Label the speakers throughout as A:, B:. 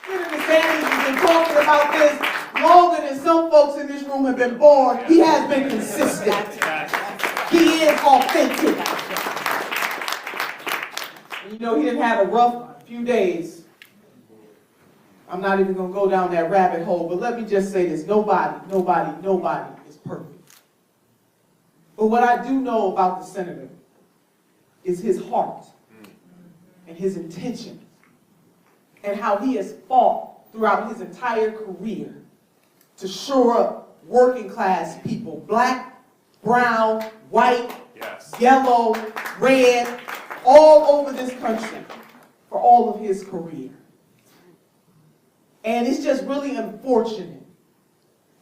A: Senator Sanders has been talking about this longer than some folks in this room have been born. He has been consistent. He is authentic. And you know, he didn't have a rough few days. I'm not even going to go down that rabbit hole, but let me just say this. Nobody is perfect. But what I do know about the senator is his heart and his intention and how he has fought throughout his entire career to shore up working class people, black, brown, white, yellow, red, all over this country for all of his career. And it's just really unfortunate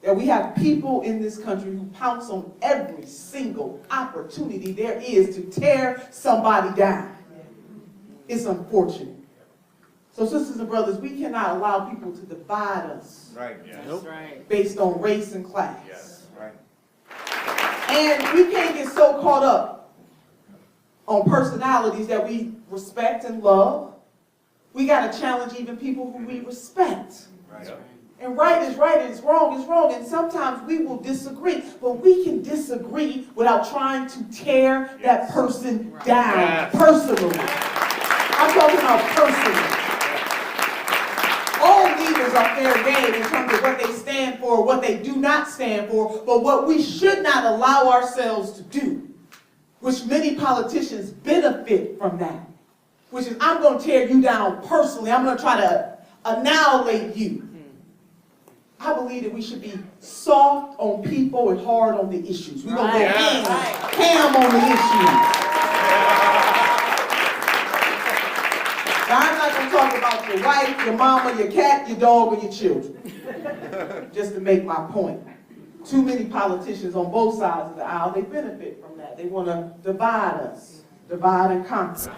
A: that we have people in this country who pounce on every single opportunity there is to tear somebody down. It's unfortunate. So sisters and brothers, we cannot allow people to divide us based on race and class.
B: Yes. Right.
A: And we can't get so caught up on personalities that we respect and love. We got to challenge even people who we respect.
B: Right.
A: And right is right and wrong is wrong. And sometimes we will disagree. But we can disagree without trying to tear that person down personally. I'm talking about personally. All leaders are fair game in terms of what they stand for, what they do not stand for. But what we should not allow ourselves to do, which many politicians benefit from that, which is I'm going to tear you down personally. I'm going to try to annihilate you. I believe that we should be soft on people and hard on the issues. We're going to go ham on the issues. Now, I'm not going to talk about your wife, your mama, your cat, your dog, or your children. Just to make my point. Too many politicians on both sides of the aisle, they benefit from that. They want to divide us. Divide and conquer.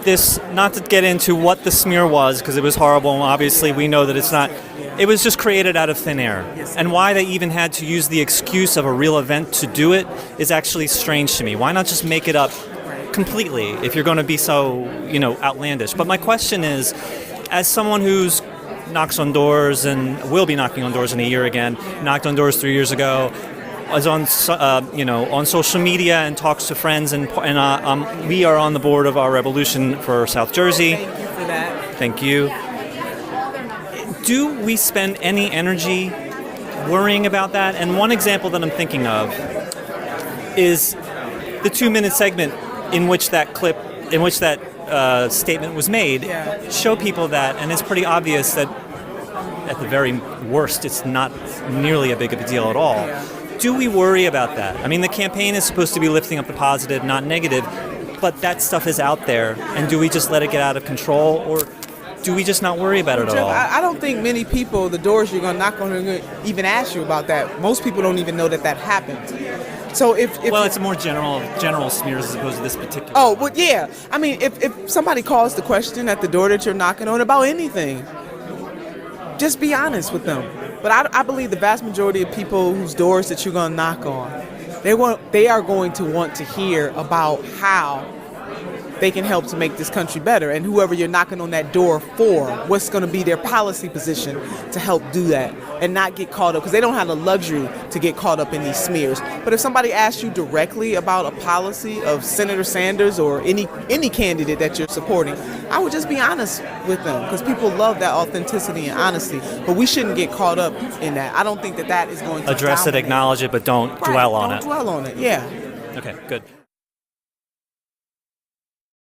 C: This, not to get into what the smear was, because it was horrible, and obviously we know that it's not, it was just created out of thin air. And why they even had to use the excuse of a real event to do it is actually strange to me. Why not just make it up completely if you're going to be so, outlandish? But my question is, as someone who's knocks on doors and will be knocking on doors in a year again, knocked on doors 3 years ago, is on social media and talks to friends, and we are on the board of our revolution for South Jersey.
D: Thank you for that.
C: Thank you. Do we spend any energy worrying about that? And one example that I'm thinking of is the 2-minute segment in which that statement was made. Show people that, and it's pretty obvious that at the very worst, it's not nearly a big of a deal at all. Do we worry about that? I mean, the campaign is supposed to be lifting up the positive, not negative, but that stuff is out there, and do we just let it get out of control, or do we just not worry about it at all?
D: I don't think many people, the doors you're going to knock on, are going to even ask you about that. Most people don't even know that happened. So if
C: it's more general smears as opposed to this particular.
D: Oh, but yeah. I mean, if somebody calls the question at the door that you're knocking on about anything, just be honest with them. But I believe the vast majority of people whose doors that you're going to knock on, they are going to want to hear about how they can help to make this country better. And whoever you're knocking on that door for, what's going to be their policy position to help do that and not get caught up, because they don't have the luxury to get caught up in these smears. But if somebody asks you directly about a policy of Senator Sanders or any candidate that you're supporting, I would just be honest with them, because people love that authenticity and honesty. But we shouldn't get caught up in that. I don't think that is going to
C: address it, acknowledge it, but don't dwell on it.
D: Don't dwell on it, yeah.
C: Okay, good.